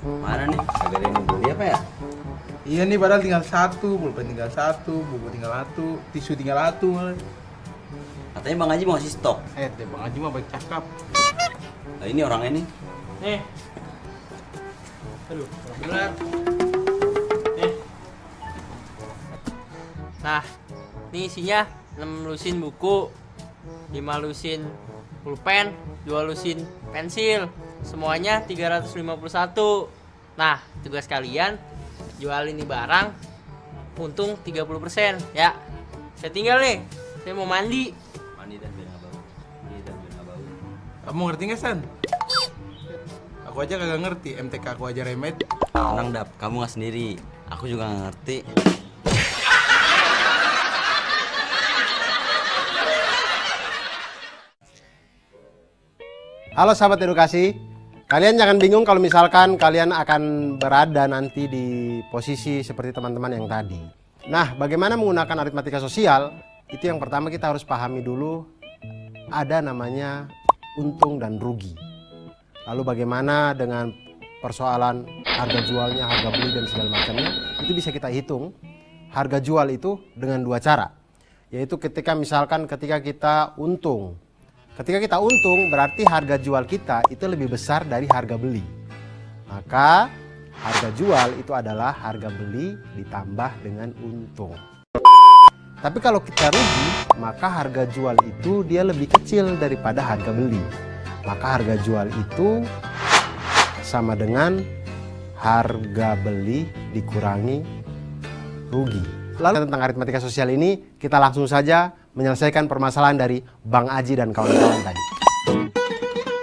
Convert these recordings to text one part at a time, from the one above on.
Mana nih? Kagak ada yang mau beli apa ya? Iya nih, padahal tinggal satu, pulpen tinggal satu, buku tinggal satu, tisu tinggal satu. Katanya Bang Haji mau ngasih stok. Deh Bang Haji mah baik cakap. Nah, ini orangnya nih. Nih. Aduh, benar. Nih. Nah, ini isinya 6 lusin buku, 5 lusin pulpen, 2 lusin pensil. Semuanya 351. Nah, tugas kalian jual ini barang untung 30% ya. Saya tinggal nih. Saya mau mandi. Mandi dan biar nggak bau. Mandi dan biar nggak bau. Kamu ngerti nggak, San? Aku aja kagak ngerti, MTK aku aja remed. Tenang, Dap, kamu nggak sendiri. Aku juga nggak ngerti. Halo sahabat edukasi, kalian jangan bingung kalau misalkan kalian akan berada nanti di posisi seperti teman-teman yang tadi. Nah, bagaimana menggunakan aritmatika sosial? Itu yang pertama kita harus pahami dulu, ada namanya untung dan rugi. Lalu bagaimana dengan persoalan harga jualnya, harga beli dan segala macamnya, itu bisa kita hitung harga jual itu dengan dua cara. Yaitu ketika kita untung. Ketika kita untung berarti harga jual kita itu lebih besar dari harga beli. Maka harga jual itu adalah harga beli ditambah dengan untung. Tapi kalau kita rugi, maka harga jual itu dia lebih kecil daripada harga beli. Maka harga jual itu sama dengan harga beli dikurangi rugi. Lalu tentang aritmatika sosial ini kita langsung saja menyelesaikan permasalahan dari Bang Aji dan kawan-kawan tadi.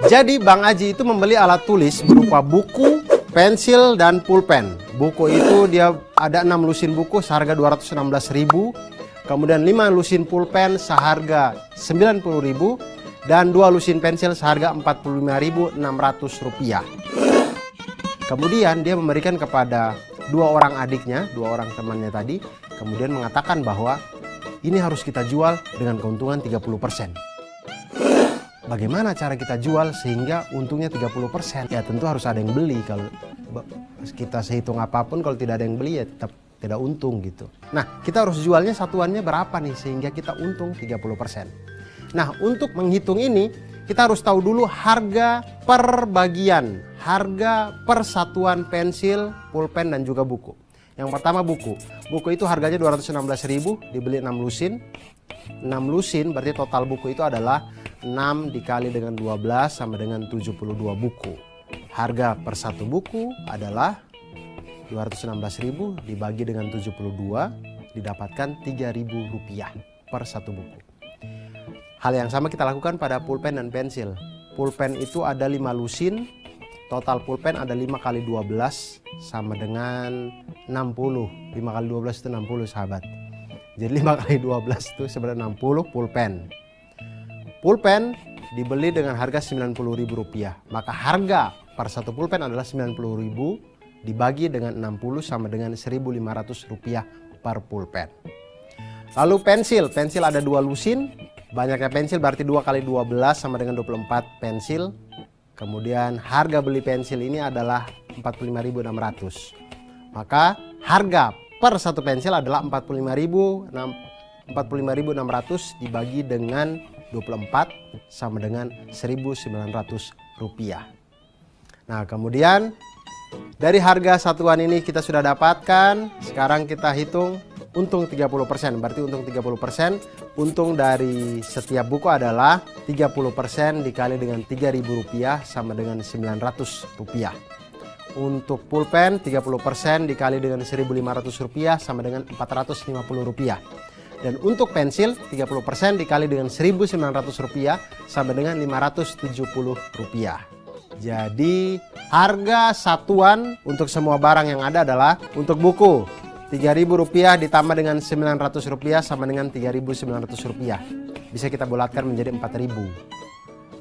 Jadi Bang Aji itu membeli alat tulis berupa buku, pensil, dan pulpen. Buku itu dia ada 6 lusin buku seharga 216.000, kemudian 5 lusin pulpen seharga 90.000, dan 2 lusin pensil seharga 45.600 rupiah. Kemudian dia memberikan kepada 2 orang adiknya, 2 orang temannya tadi, kemudian mengatakan bahwa ini harus kita jual dengan keuntungan 30%. Bagaimana cara kita jual sehingga untungnya 30%? Ya tentu harus ada yang beli. Kalau kita sehitung apapun, kalau tidak ada yang beli ya tetap tidak untung gitu. Nah, kita harus jualnya satuannya berapa nih sehingga kita untung 30%. Nah, untuk menghitung ini kita harus tahu dulu harga per bagian, harga per satuan pensil, pulpen, dan juga buku. Yang pertama buku. Buku itu harganya 216.000, dibeli 6 lusin. 6 lusin berarti total buku itu adalah 6 dikali dengan 12 sama dengan 72 buku. Harga per satu buku adalah 216.000 dibagi dengan 72 didapatkan 3.000 rupiah per satu buku. Hal yang sama kita lakukan pada pulpen dan pensil. Pulpen itu ada 5 lusin. Total pulpen ada 5 kali 12 sama dengan 60. 5 kali 12 itu 60 sahabat. Jadi 5 kali 12 itu sebenarnya 60 pulpen. Pulpen dibeli dengan harga Rp90.000. Maka harga per satu pulpen adalah Rp90.000 dibagi dengan 60 sama dengan Rp1.500 per pulpen. Lalu pensil. Pensil ada 2 lusin. Banyaknya pensil berarti 2 kali 12 sama dengan 24 pensil. Kemudian harga beli pensil ini adalah 45.600. Maka harga per satu pensil adalah 45.600 dibagi dengan 24 sama dengan Rp1.900. Nah, kemudian dari harga satuan ini kita sudah dapatkan. Sekarang kita hitung untung 30%. Berarti untung 30%. Untung dari setiap buku adalah 30% dikali dengan Rp3.000 sama dengan Rp900. Untuk pulpen 30% dikali dengan Rp1.500 sama dengan Rp450. Dan untuk pensil 30% dikali dengan Rp1.900 sama dengan Rp570. Jadi harga satuan untuk semua barang yang ada adalah untuk buku Rp3.000 ditambah dengan Rp900 sama dengan Rp3.900. Bisa kita bulatkan menjadi Rp4.000.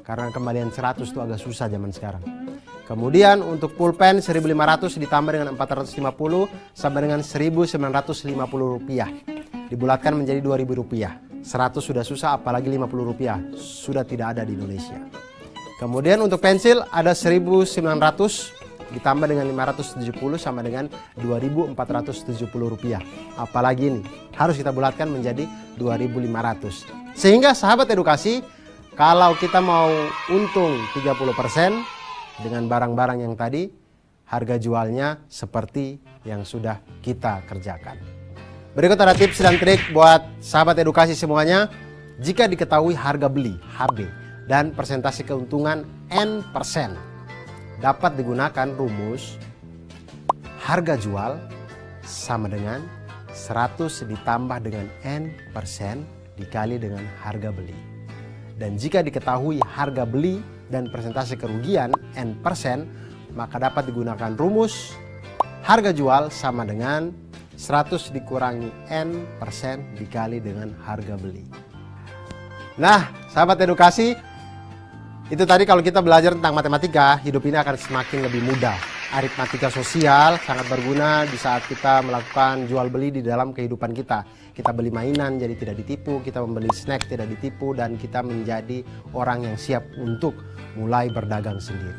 Karena kembalian 100 itu agak susah zaman sekarang. Kemudian untuk pulpen Rp1.500 ditambah dengan Rp450 sama dengan Rp1.950. Dibulatkan menjadi Rp2.000. 100 sudah susah, apalagi Rp50. Sudah tidak ada di Indonesia. Kemudian untuk pensil ada Rp1.900 ditambah dengan 570 sama dengan 2.470 rupiah. Apalagi ini harus kita bulatkan menjadi 2.500. Sehingga sahabat edukasi, kalau kita mau untung 30% dengan barang-barang yang tadi, harga jualnya seperti yang sudah kita kerjakan. Berikut ada tips dan trik buat sahabat edukasi semuanya. Jika diketahui harga beli HB dan persentase keuntungan N%, dapat digunakan rumus harga jual sama dengan 100 ditambah dengan N% dikali dengan harga beli. Dan jika diketahui harga beli dan persentase kerugian N%, maka dapat digunakan rumus harga jual sama dengan 100 dikurangi N% dikali dengan harga beli. Nah, sahabat edukasi, itu tadi kalau kita belajar tentang matematika, hidup ini akan semakin lebih mudah. Aritmatika sosial sangat berguna di saat kita melakukan jual beli di dalam kehidupan kita. Kita beli mainan jadi tidak ditipu, kita membeli snack tidak ditipu, dan kita menjadi orang yang siap untuk mulai berdagang sendiri.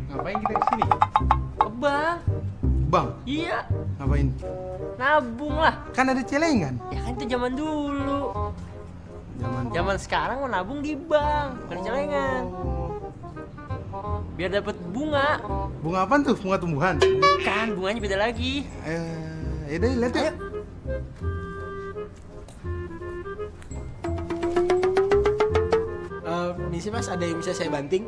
Ngapain kita kesini? Bang, Bang, iya, ngapain? nabung lah. Kan ada celengan. Ya kan itu zaman dulu. Zaman sekarang mau nabung di bank, bukan di celengan. Biar dapat bunga. Bunga apaan tuh? Bunga tumbuhan? Kan bunganya beda lagi. Yaudah, lihat ya. Misi mas, ada yang bisa saya banting?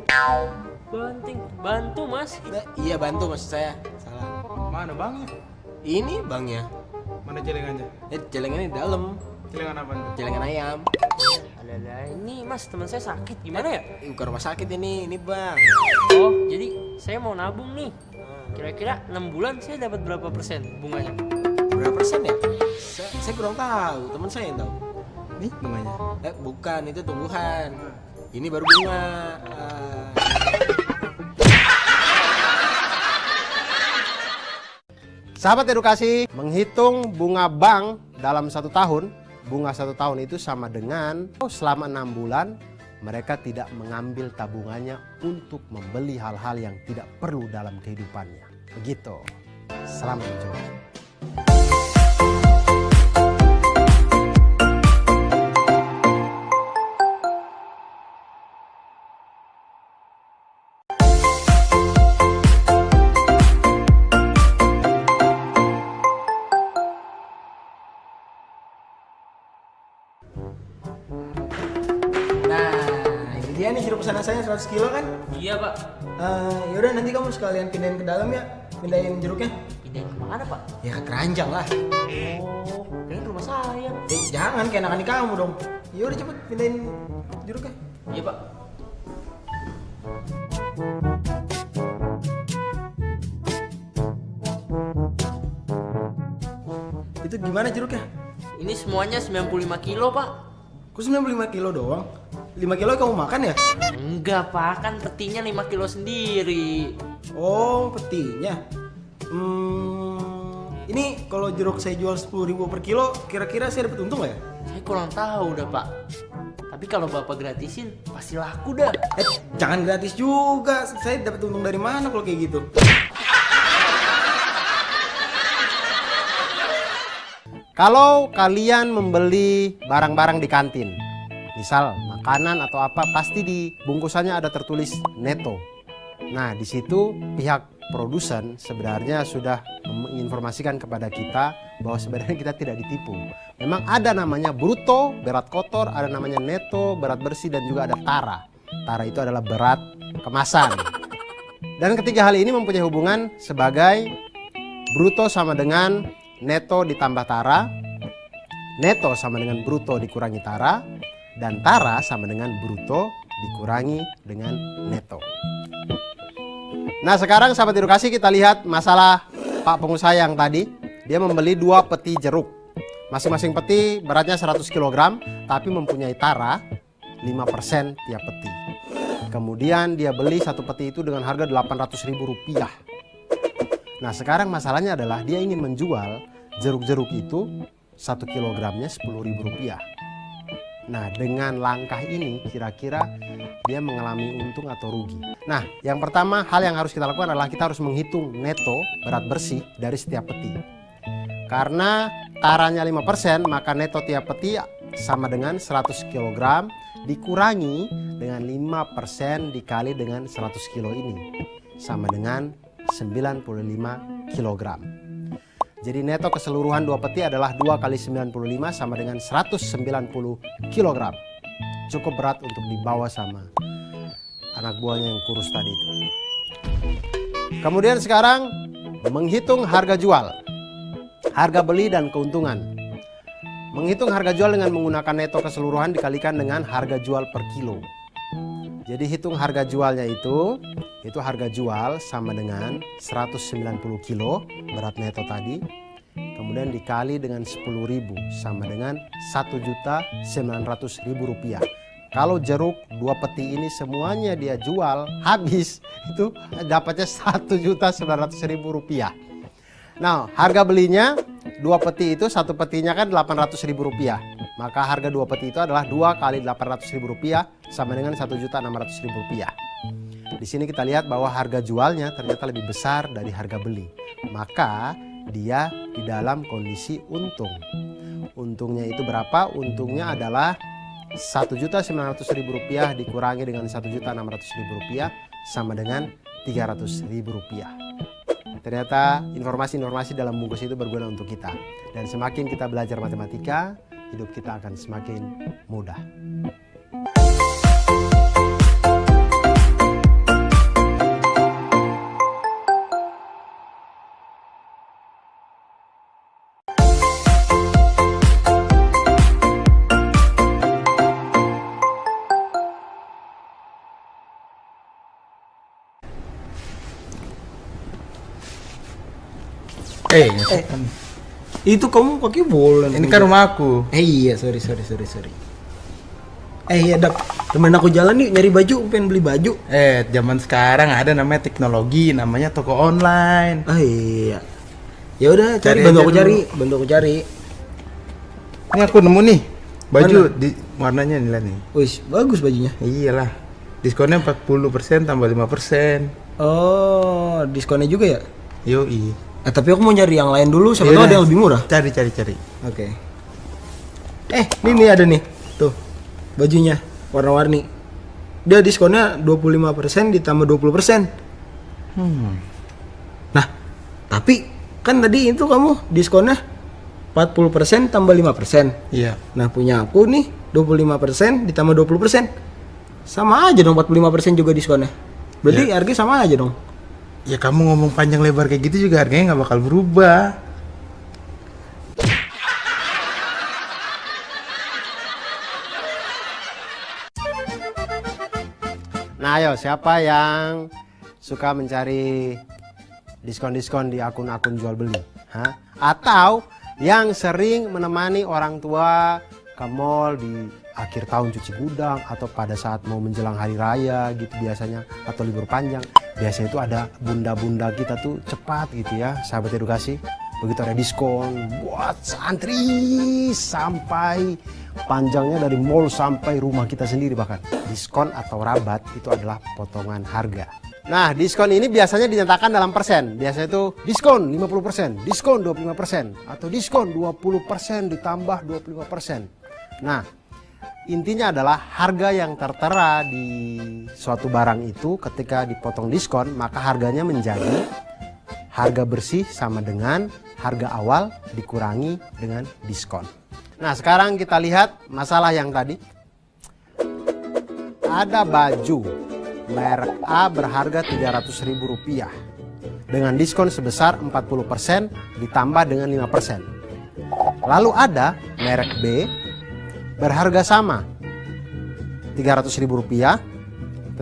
Bantu mas. Iya bantu maksud saya. Salah. Mana bangnya? Ini bangnya. Mana celengannya? Celengannya di dalam. Celengan apaan tuh? Celengan ayam. Alah, ini mas teman saya sakit gimana ya? Bukan rumah sakit ini bang. Oh jadi saya mau nabung nih. Kira-kira 6 bulan saya dapat berapa persen bunganya? Berapa persen ya? Saya kurang tahu. Teman saya yang tahu. Nih bunganya. Bukan, itu tumbuhan. Ini baru bunga. Sahabat edukasi, menghitung bunga bank dalam 1 tahun, bunga 1 tahun itu sama dengan selama 6 bulan mereka tidak mengambil tabungannya untuk membeli hal-hal yang tidak perlu dalam kehidupannya. Begitu. Selamat mencoba. Dia nih jeruk pesanan saya 100 kilo kan? Iya pak. Yaudah nanti kamu sekalian pindahin ke dalam ya. Pindahin jeruknya. Pindahin kemana pak? Ya ke keranjang lah. Oh, kayaknya rumah saya. Jangan kayak anak-anak kamu dong. Yaudah cepet pindahin jeruknya. Iya pak. Itu gimana jeruknya? Ini semuanya 95 kilo pak. Kok 95 kilo doang? 5 kilo kamu makan ya? Enggak pak, kan petinya 5 kilo sendiri. Oh, petinya. Ini kalau jeruk saya jual 10.000 per kilo, kira-kira saya dapat untung nggak ya? Saya kurang tahu dah pak. Tapi kalau bapak gratisin, pasti laku dah. Jangan gratis juga. Saya dapat untung dari mana kalau kayak gitu? Kalau kalian membeli barang-barang di kantin, misal makanan atau apa, pasti di bungkusannya ada tertulis neto. Nah, di situ pihak produsen sebenarnya sudah menginformasikan kepada kita bahwa sebenarnya kita tidak ditipu. Memang ada namanya bruto, berat kotor, ada namanya neto, berat bersih, dan juga ada tara. Tara itu adalah berat kemasan. Dan ketiga hal ini mempunyai hubungan sebagai bruto sama dengan neto ditambah tara, neto sama dengan bruto dikurangi tara, dan tara sama dengan bruto dikurangi dengan neto. Nah, sekarang sahabat edukasi, kita lihat masalah Pak pengusaha yang tadi. Dia membeli 2 peti jeruk. Masing-masing peti beratnya 100 kg, tapi mempunyai tara 5% tiap peti. Kemudian dia beli satu peti itu dengan harga Rp800.000. Nah sekarang masalahnya adalah dia ingin menjual jeruk-jeruk itu 1 kilogramnya Rp10.000. Nah dengan langkah ini kira-kira dia mengalami untung atau rugi. Nah yang pertama hal yang harus kita lakukan adalah kita harus menghitung neto berat bersih dari setiap peti. Karena taranya 5% maka neto tiap peti sama dengan 100 kg dikurangi dengan 5% dikali dengan 100 kilo ini sama dengan 95 kg. Jadi neto keseluruhan dua peti adalah 2 kali 95 sama dengan 190 kg. Cukup berat untuk dibawa sama anak buahnya yang kurus tadi itu. Kemudian sekarang menghitung harga jual, harga beli dan keuntungan. Menghitung harga jual dengan menggunakan neto keseluruhan dikalikan dengan harga jual per kilo. Jadi hitung harga jualnya itu harga jual sama dengan 190 kilo berat neto tadi. Kemudian dikali dengan 10.000 sama dengan Rp1.900.000. Kalau jeruk dua peti ini semuanya dia jual habis itu dapatnya Rp1.900.000. Nah harga belinya dua peti itu satu petinya kan Rp800.000. Maka harga dua peti itu adalah 2 kali Rp800.000 sama dengan Rp1.600.000. Di sini kita lihat bahwa harga jualnya ternyata lebih besar dari harga beli. Maka dia di dalam kondisi untung. Untungnya itu berapa? Untungnya adalah Rp1.900.000 dikurangi dengan Rp1.600.000 sama dengan Rp300.000. Ternyata informasi-informasi dalam bungkus itu berguna untuk kita. Dan semakin kita belajar matematika, hidup kita akan semakin mudah. Itu kamu pakai bola. Ini kan rumahku. Iya, sorry. Iya Dak, temen aku jalan yuk nyari baju, pengen beli baju. Zaman sekarang ada namanya teknologi, namanya toko online. Iya. Ya udah, Cari bantu aja aku cari. Ini aku nemu nih baju di warnanya nih nih. Wih, bagus bajunya. Iyalah. Diskonnya 40% tambah 5%. Oh, diskonnya juga ya? Yoi. Tapi aku mau nyari yang lain dulu, siapa tahu ada yang lebih murah. Cari. Oke. Ini ada nih. Tuh. Bajunya warna-warni. Dia diskonnya 25% ditambah 20%. Nah, tapi kan tadi itu kamu diskonnya 40% tambah 5%. Iya. Nah, punya aku nih 25% ditambah 20%. Sama aja dong, 45% juga diskonnya. Berarti harganya sama aja dong. Ya kamu ngomong panjang lebar kayak gitu juga harganya nggak bakal berubah. Nah ayo siapa yang suka mencari diskon-diskon di akun-akun jual beli? Atau yang sering menemani orang tua ke mall di akhir tahun cuci gudang atau pada saat mau menjelang hari raya gitu biasanya atau libur panjang. Biasanya itu ada bunda-bunda kita tuh cepat gitu ya, sahabat edukasi. Begitu ada diskon buat santri sampai panjangnya dari mall sampai rumah kita sendiri bahkan. Diskon atau rabat itu adalah potongan harga. Nah diskon ini biasanya dinyatakan dalam persen. Biasanya itu diskon 50%, diskon 25%, atau diskon 20% ditambah 25%. Nah intinya adalah harga yang tertera di suatu barang itu ketika dipotong diskon maka harganya menjadi harga bersih sama dengan harga awal dikurangi dengan diskon. Nah sekarang kita lihat masalah yang tadi. Ada baju merek A berharga Rp300.000 dengan diskon sebesar 40% ditambah dengan 5%. Lalu ada merek B berharga sama Rp300.000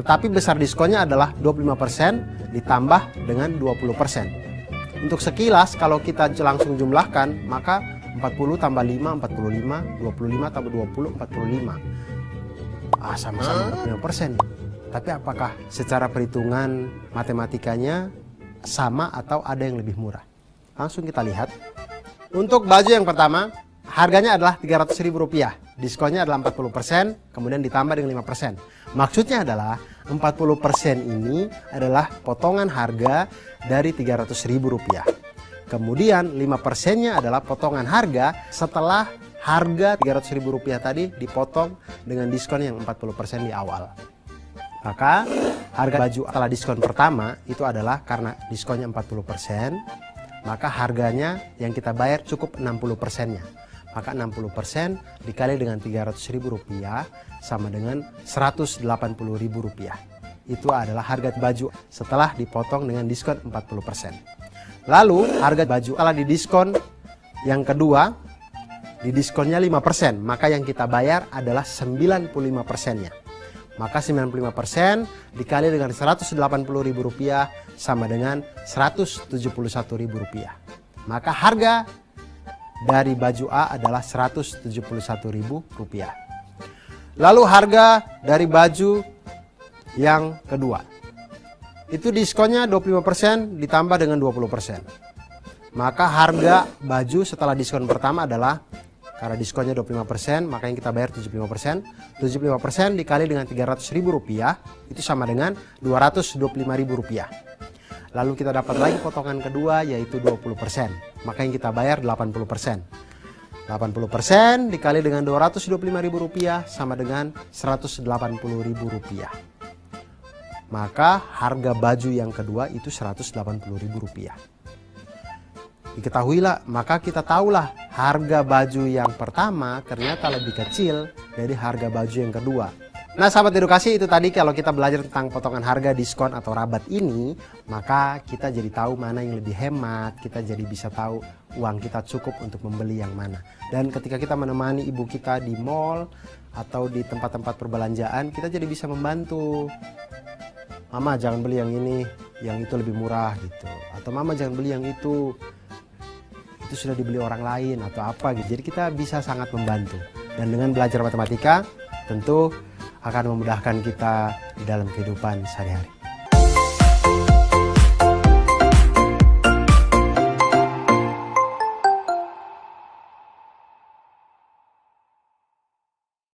tetapi besar diskonnya adalah 25% ditambah dengan 20%. Untuk sekilas kalau kita langsung jumlahkan maka 40 tambah 5 45, 25 tambah 20 45. Sama-sama 25%. Tapi apakah secara perhitungan matematikanya sama atau ada yang lebih murah? Langsung kita lihat. Untuk baju yang pertama, harganya adalah Rp300.000. Diskonnya adalah 40%, kemudian ditambah dengan 5%. Maksudnya adalah 40% ini adalah potongan harga dari Rp300.000. Kemudian 5%-nya adalah potongan harga setelah harga Rp300.000 tadi dipotong dengan diskon yang 40% di awal. Maka harga baju setelah diskon pertama itu adalah karena diskonnya 40%, maka harganya yang kita bayar cukup 60%-nya. Maka 60% dikali dengan Rp300.000 sama dengan Rp180.000. Itu adalah harga baju setelah dipotong dengan diskon 40%. Lalu harga baju setelah didiskon yang kedua, didiskonnya 5%, maka yang kita bayar adalah 95%-nya. Maka 95% dikali dengan Rp180.000 sama dengan Rp171.000. Maka harga dari baju A adalah Rp171.000. Lalu harga dari baju yang kedua, itu diskonnya 25% ditambah dengan 20%. Maka harga baju setelah diskon pertama adalah, karena diskonnya 25%, maka yang kita bayar 75%. 75% dikali dengan Rp300.000 itu sama dengan Rp225.000. Lalu kita dapat lagi potongan kedua yaitu 20%. Maka yang kita bayar 80%. 80% dikali dengan Rp225.000 sama dengan Rp180.000. Maka harga baju yang kedua itu Rp180.000. Diketahuilah, maka kita tahulah harga baju yang pertama ternyata lebih kecil dari harga baju yang kedua. Nah sahabat edukasi, itu tadi kalau kita belajar tentang potongan harga, diskon atau rabat ini, maka kita jadi tahu mana yang lebih hemat, kita jadi bisa tahu uang kita cukup untuk membeli yang mana. Dan ketika kita menemani ibu kita di mall atau di tempat-tempat perbelanjaan, kita jadi bisa membantu. Mama jangan beli yang ini, yang itu lebih murah gitu. Atau mama jangan beli yang itu sudah dibeli orang lain atau apa gitu. Jadi kita bisa sangat membantu. Dan dengan belajar matematika tentu akan memudahkan kita di dalam kehidupan sehari-hari.